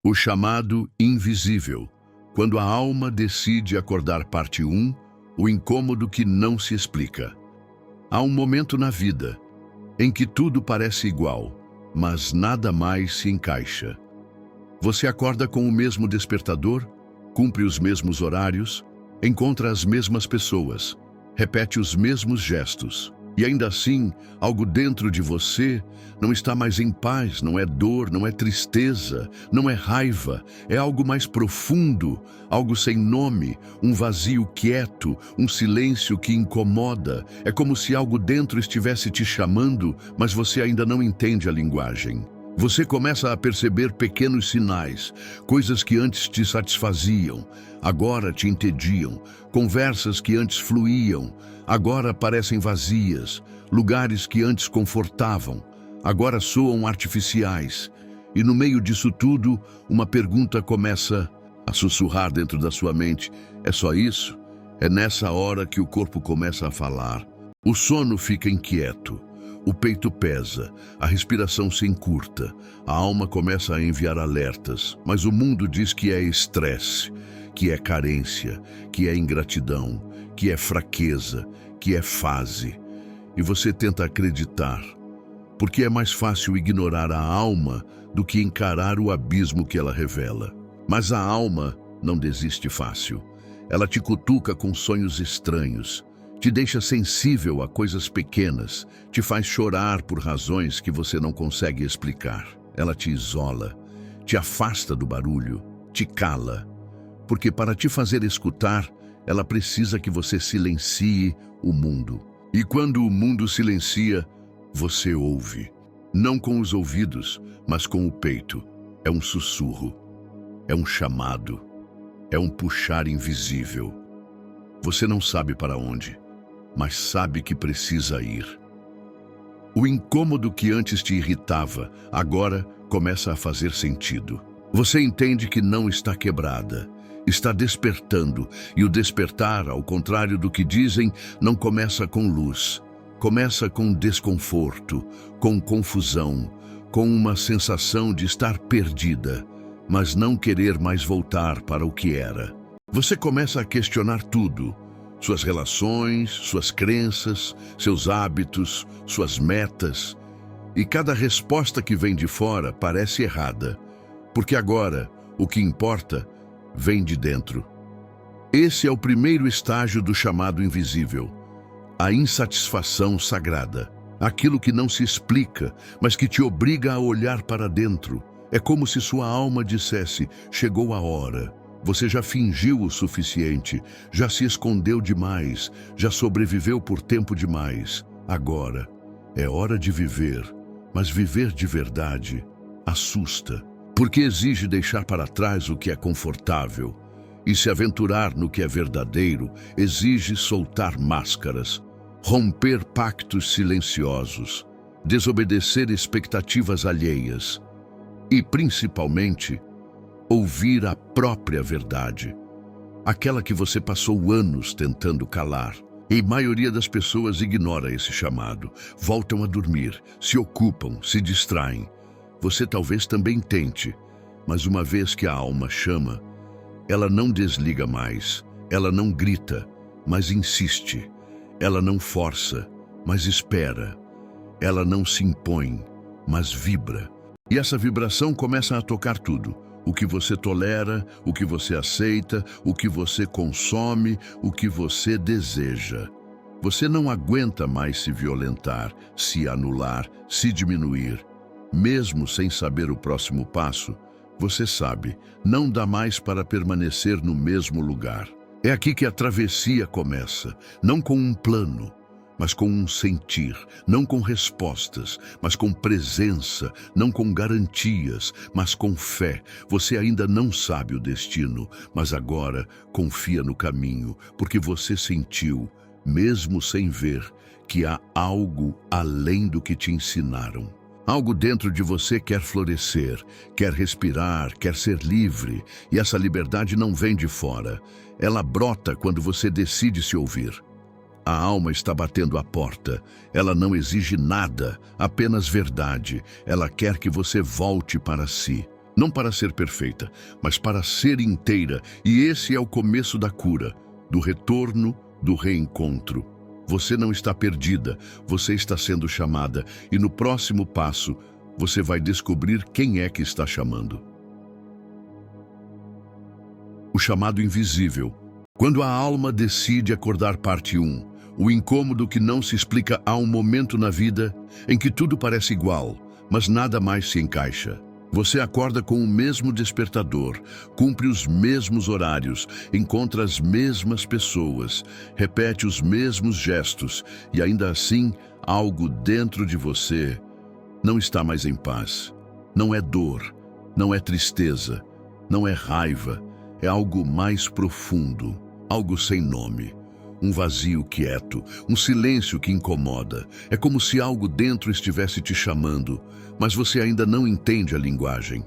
O chamado invisível. Quando a alma decide acordar, parte 1, o incômodo que não se explica. Há um momento na vida em que tudo parece igual, mas nada mais se encaixa. Você acorda com o mesmo despertador, cumpre os mesmos horários, encontra as mesmas pessoas, repete os mesmos gestos. E ainda assim, algo dentro de você não está mais em paz, não é dor, não é tristeza, não é raiva, é algo mais profundo, algo sem nome, um vazio quieto, um silêncio que incomoda. É como se algo dentro estivesse te chamando, mas você ainda não entende a linguagem. Você começa a perceber pequenos sinais, coisas que antes te satisfaziam, agora te entediam, conversas que antes fluíam, agora parecem vazias, lugares que antes confortavam, agora soam artificiais. E no meio disso tudo, uma pergunta começa a sussurrar dentro da sua mente. É só isso? É nessa hora que o corpo começa a falar. O sono fica inquieto. O peito pesa, a respiração se encurta, a alma começa a enviar alertas, mas o mundo diz que é estresse, que é carência, que é ingratidão, que é fraqueza, que é fase. E você tenta acreditar, porque é mais fácil ignorar a alma do que encarar o abismo que ela revela. Mas a alma não desiste fácil. Ela te cutuca com sonhos estranhos, te deixa sensível a coisas pequenas, te faz chorar por razões que você não consegue explicar. Ela te isola, te afasta do barulho, te cala. Porque para te fazer escutar, ela precisa que você silencie o mundo. E quando o mundo silencia, você ouve. Não com os ouvidos, mas com o peito. É um sussurro, é um chamado, é um puxar invisível. Você não sabe para onde, mas sabe que precisa ir. O incômodo que antes te irritava, agora começa a fazer sentido. Você entende que não está quebrada, está despertando, e o despertar, ao contrário do que dizem, não começa com luz. Começa com desconforto, com confusão, com uma sensação de estar perdida, mas não querer mais voltar para o que era. Você começa a questionar tudo. Suas relações, suas crenças, seus hábitos, suas metas. E cada resposta que vem de fora parece errada, porque agora o que importa vem de dentro. Esse é o primeiro estágio do chamado invisível, a insatisfação sagrada, aquilo que não se explica, mas que te obriga a olhar para dentro. É como se sua alma dissesse: chegou a hora. Você já fingiu o suficiente, já se escondeu demais, já sobreviveu por tempo demais. Agora é hora de viver, mas viver de verdade assusta, porque exige deixar para trás o que é confortável. E se aventurar no que é verdadeiro exige soltar máscaras, romper pactos silenciosos, desobedecer expectativas alheias e, principalmente, ouvir a própria verdade, aquela que você passou anos tentando calar. E a maioria das pessoas ignora esse chamado, voltam a dormir, se ocupam, se distraem. Você talvez também tente, mas uma vez que a alma chama, ela não desliga mais, ela não grita, mas insiste, ela não força, mas espera, ela não se impõe, mas vibra. E essa vibração começa a tocar tudo. O que você tolera, o que você aceita, o que você consome, o que você deseja. Você não aguenta mais se violentar, se anular, se diminuir. Mesmo sem saber o próximo passo, você sabe, não dá mais para permanecer no mesmo lugar. É aqui que a travessia começa, não com um plano, mas com um sentir, não com respostas, mas com presença, não com garantias, mas com fé. Você ainda não sabe o destino, mas agora confia no caminho, porque você sentiu, mesmo sem ver, que há algo além do que te ensinaram. Algo dentro de você quer florescer, quer respirar, quer ser livre, e essa liberdade não vem de fora. Ela brota quando você decide se ouvir. A alma está batendo à porta. Ela não exige nada, apenas verdade. Ela quer que você volte para si. Não para ser perfeita, mas para ser inteira. E esse é o começo da cura, do retorno, do reencontro. Você não está perdida, você está sendo chamada. E no próximo passo, você vai descobrir quem é que está chamando. O chamado invisível. Quando a alma decide acordar, parte 1. O incômodo que não se explica. Há um momento na vida em que tudo parece igual, mas nada mais se encaixa. Você acorda com o mesmo despertador, cumpre os mesmos horários, encontra as mesmas pessoas, repete os mesmos gestos e ainda assim algo dentro de você não está mais em paz. Não é dor, não é tristeza, não é raiva, é algo mais profundo, algo sem nome. Um vazio quieto, um silêncio que incomoda. É como se algo dentro estivesse te chamando, mas você ainda não entende a linguagem.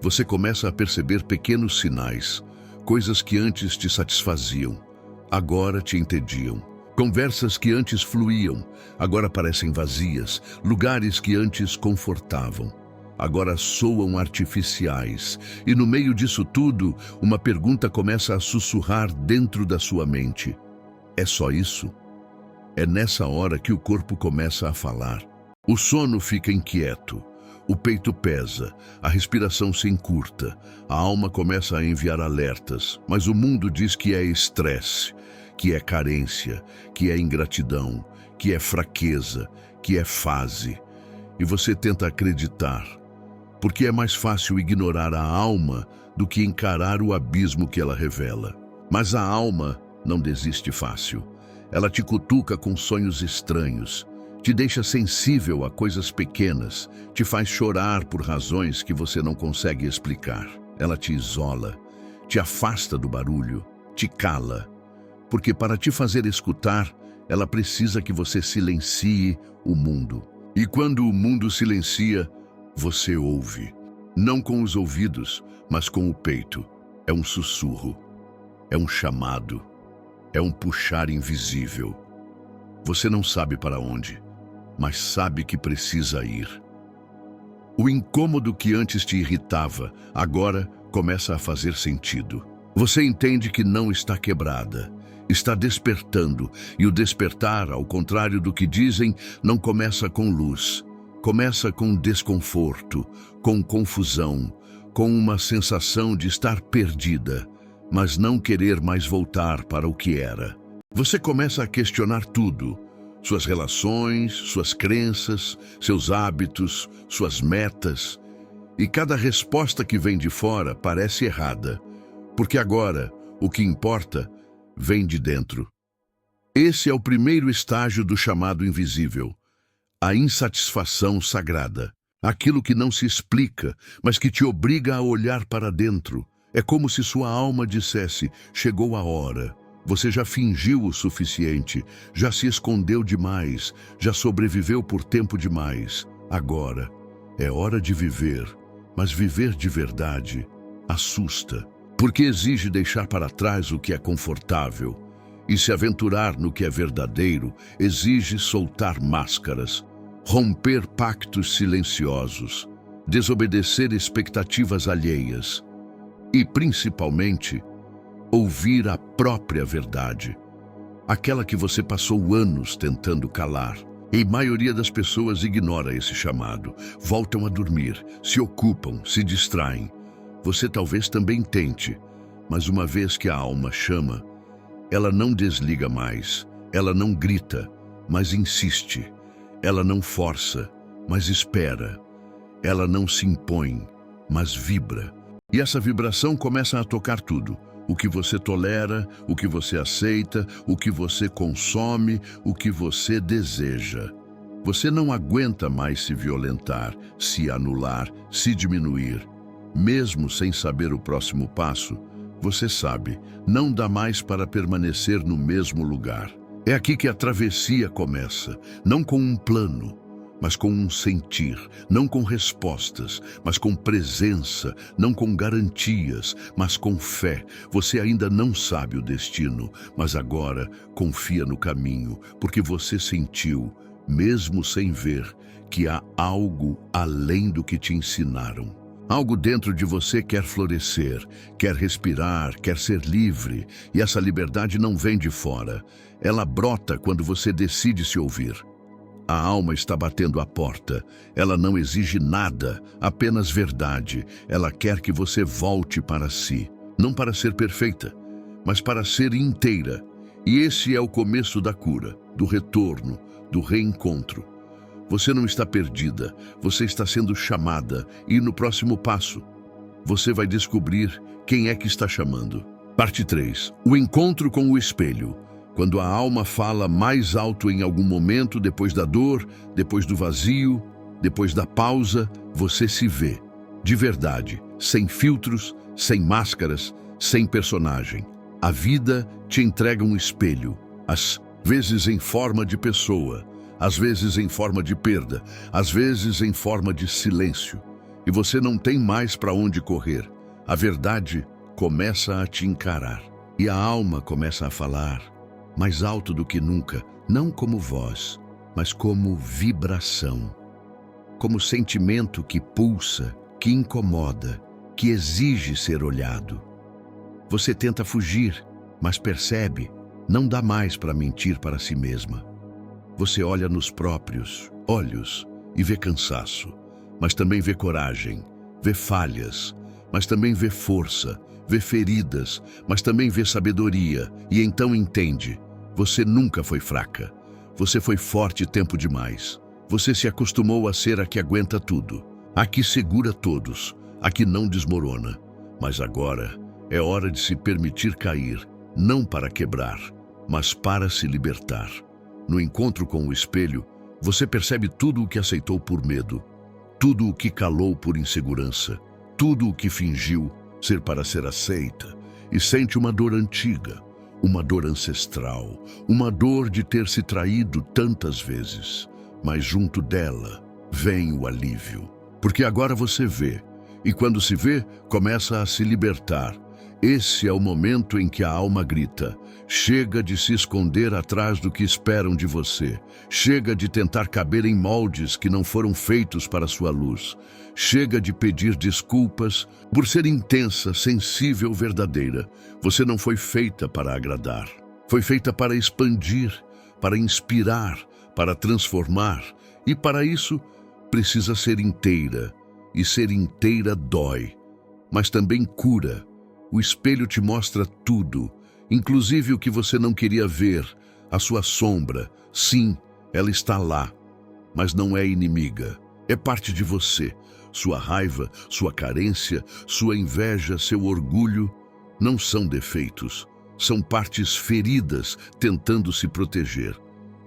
Você começa a perceber pequenos sinais, coisas que antes te satisfaziam, agora te entediam. Conversas que antes fluíam, agora parecem vazias. Lugares que antes confortavam, agora soam artificiais. E no meio disso tudo, uma pergunta começa a sussurrar dentro da sua mente. É só isso? É nessa hora que o corpo começa a falar. O sono fica inquieto, o peito pesa, a respiração se encurta, a alma começa a enviar alertas, mas o mundo diz que é estresse, que é carência, que é ingratidão, que é fraqueza, que é fase. E você tenta acreditar, porque é mais fácil ignorar a alma do que encarar o abismo que ela revela. Mas a alma não desiste fácil. Ela te cutuca com sonhos estranhos, te deixa sensível a coisas pequenas, te faz chorar por razões que você não consegue explicar. Ela te isola, te afasta do barulho, te cala, porque para te fazer escutar, ela precisa que você silencie o mundo. E quando o mundo silencia, você ouve. Não com os ouvidos, mas com o peito. É um sussurro, é um chamado. É um puxar invisível. Você não sabe para onde, mas sabe que precisa ir. O incômodo que antes te irritava, agora começa a fazer sentido. Você entende que não está quebrada, está despertando, e o despertar, ao contrário do que dizem, não começa com luz. Começa com desconforto, com confusão, com uma sensação de estar perdida, mas não querer mais voltar para o que era. Você começa a questionar tudo, suas relações, suas crenças, seus hábitos, suas metas, e cada resposta que vem de fora parece errada, porque agora o que importa vem de dentro. Esse é o primeiro estágio do chamado invisível, a insatisfação sagrada, aquilo que não se explica, mas que te obriga a olhar para dentro. É como se sua alma dissesse, chegou a hora, você já fingiu o suficiente, já se escondeu demais, já sobreviveu por tempo demais. Agora é hora de viver, mas viver de verdade assusta, porque exige deixar para trás o que é confortável, e se aventurar no que é verdadeiro exige soltar máscaras, romper pactos silenciosos, desobedecer expectativas alheias, e, principalmente, ouvir a própria verdade, aquela que você passou anos tentando calar. E a maioria das pessoas ignora esse chamado, voltam a dormir, se ocupam, se distraem. Você talvez também tente, mas uma vez que a alma chama, ela não desliga mais, ela não grita, mas insiste, ela não força, mas espera, ela não se impõe, mas vibra. E essa vibração começa a tocar tudo. O que você tolera, o que você aceita, o que você consome, o que você deseja. Você não aguenta mais se violentar, se anular, se diminuir. Mesmo sem saber o próximo passo, você sabe, não dá mais para permanecer no mesmo lugar. É aqui que a travessia começa, não com um plano, mas com um sentir, não com respostas, mas com presença, não com garantias, mas com fé. Você ainda não sabe o destino, mas agora confia no caminho, porque você sentiu, mesmo sem ver, que há algo além do que te ensinaram. Algo dentro de você quer florescer, quer respirar, quer ser livre, e essa liberdade não vem de fora. Ela brota quando você decide se ouvir. A alma está batendo à porta. Ela não exige nada, apenas verdade. Ela quer que você volte para si, não para ser perfeita, mas para ser inteira. E esse é o começo da cura, do retorno, do reencontro. Você não está perdida, você está sendo chamada, e no próximo passo, você vai descobrir quem é que está chamando. Parte 3. O encontro com o espelho. Quando a alma fala mais alto em algum momento, depois da dor, depois do vazio, depois da pausa, você se vê. De verdade, sem filtros, sem máscaras, sem personagem. A vida te entrega um espelho, às vezes em forma de pessoa, às vezes em forma de perda, às vezes em forma de silêncio. E você não tem mais para onde correr. A verdade começa a te encarar. E a alma começa a falar, mais alto do que nunca, não como voz, mas como vibração. Como sentimento que pulsa, que incomoda, que exige ser olhado. Você tenta fugir, mas percebe, não dá mais para mentir para si mesma. Você olha nos próprios olhos e vê cansaço, mas também vê coragem, vê falhas, mas também vê força, vê feridas, mas também vê sabedoria, e então entende, você nunca foi fraca, você foi forte tempo demais, você se acostumou a ser a que aguenta tudo, a que segura todos, a que não desmorona, mas agora é hora de se permitir cair, não para quebrar, mas para se libertar. No encontro com o espelho, você percebe tudo o que aceitou por medo, tudo o que calou por insegurança, tudo o que fingiu ser para ser aceita, e sente uma dor antiga, uma dor ancestral, uma dor de ter se traído tantas vezes. Mas junto dela vem o alívio, porque agora você vê, e quando se vê, começa a se libertar. Esse é o momento em que a alma grita, chega de se esconder atrás do que esperam de você, chega de tentar caber em moldes que não foram feitos para sua luz, chega de pedir desculpas por ser intensa, sensível, verdadeira. Você não foi feita para agradar, foi feita para expandir, para inspirar, para transformar, e para isso precisa ser inteira, e ser inteira dói, mas também cura. O espelho te mostra tudo, inclusive o que você não queria ver, a sua sombra. Sim, ela está lá, mas não é inimiga, é parte de você. Sua raiva, sua carência, sua inveja, seu orgulho não são defeitos, são partes feridas tentando se proteger.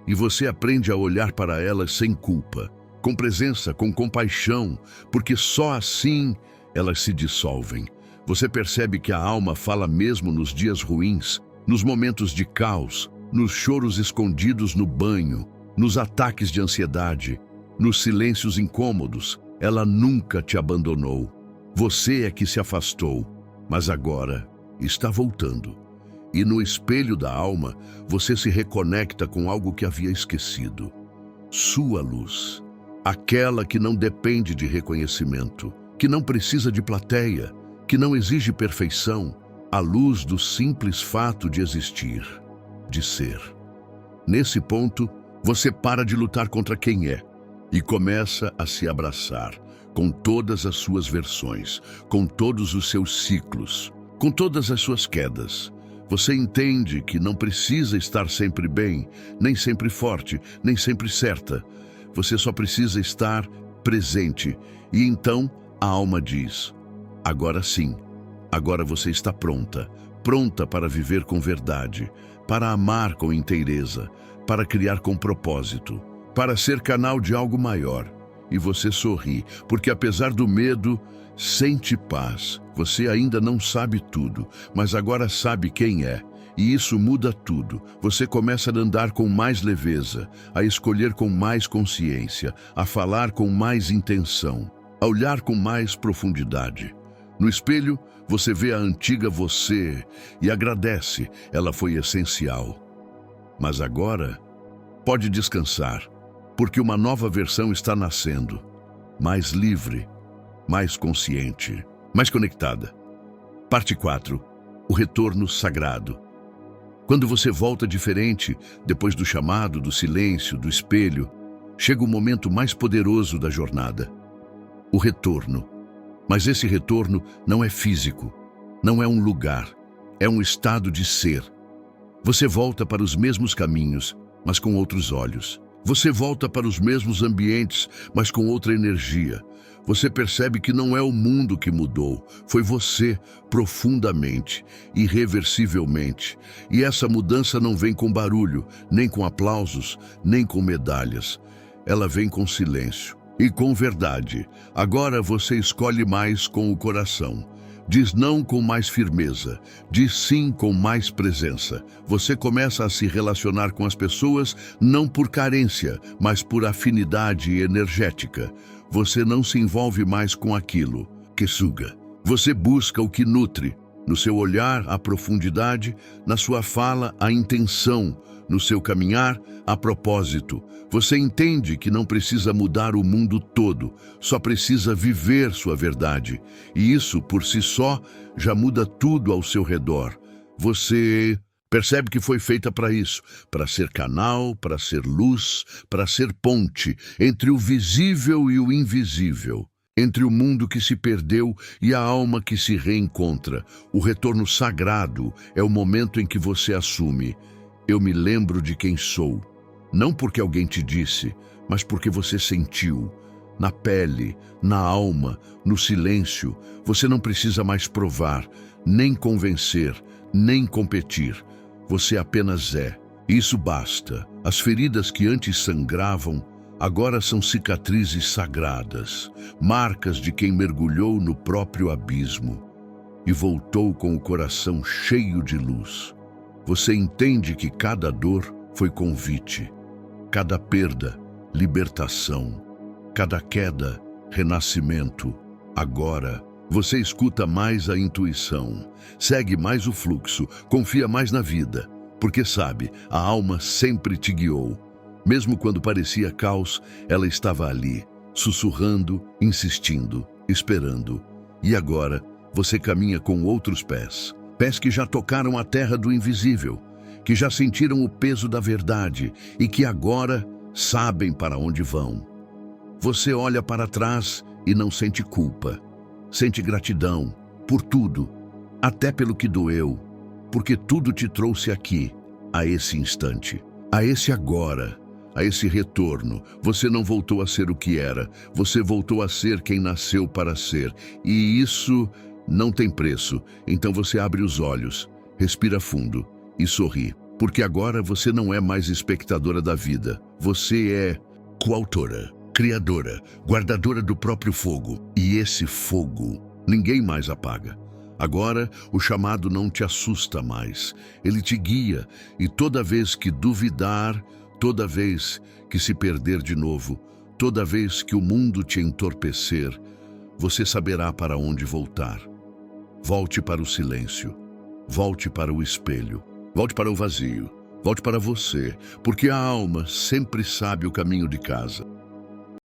E você aprende a olhar para elas sem culpa, com presença, com compaixão, porque só assim elas se dissolvem. Você percebe que a alma fala mesmo nos dias ruins, nos momentos de caos, nos choros escondidos no banho, nos ataques de ansiedade, nos silêncios incômodos. Ela nunca te abandonou. Você é que se afastou, mas agora está voltando. E no espelho da alma, você se reconecta com algo que havia esquecido. Sua luz, aquela que não depende de reconhecimento, que não precisa de plateia, que não exige perfeição, a luz do simples fato de existir, de ser. Nesse ponto, você para de lutar contra quem é e começa a se abraçar com todas as suas versões, com todos os seus ciclos, com todas as suas quedas. Você entende que não precisa estar sempre bem, nem sempre forte, nem sempre certa. Você só precisa estar presente. E então a alma diz: agora sim, agora você está pronta, pronta para viver com verdade, para amar com inteireza, para criar com propósito, para ser canal de algo maior. E você sorri, porque apesar do medo, sente paz. Você ainda não sabe tudo, mas agora sabe quem é. E isso muda tudo. Você começa a andar com mais leveza, a escolher com mais consciência, a falar com mais intenção, a olhar com mais profundidade. No espelho, você vê a antiga você e agradece, ela foi essencial. Mas agora, pode descansar, porque uma nova versão está nascendo, mais livre, mais consciente, mais conectada. Parte 4. O retorno sagrado. Quando você volta diferente, depois do chamado, do silêncio, do espelho, chega o momento mais poderoso da jornada. O retorno. Mas esse retorno não é físico, não é um lugar, é um estado de ser. Você volta para os mesmos caminhos, mas com outros olhos. Você volta para os mesmos ambientes, mas com outra energia. Você percebe que não é o mundo que mudou, foi você, profundamente, irreversivelmente. E essa mudança não vem com barulho, nem com aplausos, nem com medalhas. Ela vem com silêncio e com verdade. Agora você escolhe mais com o coração. Diz não com mais firmeza, diz sim com mais presença. Você começa a se relacionar com as pessoas não por carência, mas por afinidade energética. Você não se envolve mais com aquilo que suga. Você busca o que nutre. No seu olhar, a profundidade, na sua fala, a intenção, no seu caminhar, a propósito. Você entende que não precisa mudar o mundo todo, só precisa viver sua verdade. E isso, por si só, já muda tudo ao seu redor. Você percebe que foi feita para isso, para ser canal, para ser luz, para ser ponte entre o visível e o invisível. Entre o mundo que se perdeu e a alma que se reencontra. O retorno sagrado é o momento em que você assume: eu me lembro de quem sou. Não porque alguém te disse, mas porque você sentiu. Na pele, na alma, no silêncio. Você não precisa mais provar, nem convencer, nem competir. Você apenas é. Isso basta. As feridas que antes sangravam, agora são cicatrizes sagradas, marcas de quem mergulhou no próprio abismo e voltou com o coração cheio de luz. Você entende que cada dor foi convite, cada perda, libertação, cada queda, renascimento. Agora, você escuta mais a intuição, segue mais o fluxo, confia mais na vida, porque sabe, a alma sempre te guiou. Mesmo quando parecia caos, ela estava ali, sussurrando, insistindo, esperando. E agora, você caminha com outros pés. Pés que já tocaram a terra do invisível, que já sentiram o peso da verdade e que agora sabem para onde vão. Você olha para trás e não sente culpa. Sente gratidão por tudo, até pelo que doeu, porque tudo te trouxe aqui, a esse instante, a esse agora. A esse retorno, você não voltou a ser o que era, você voltou a ser quem nasceu para ser. E isso não tem preço. Então você abre os olhos, respira fundo e sorri. Porque agora você não é mais espectadora da vida. Você é coautora, criadora, guardadora do próprio fogo. E esse fogo ninguém mais apaga. Agora, o chamado não te assusta mais. Ele te guia e toda vez que duvidar, toda vez que se perder de novo, toda vez que o mundo te entorpecer, você saberá para onde voltar. Volte para o silêncio, volte para o espelho, volte para o vazio, volte para você, porque a alma sempre sabe o caminho de casa.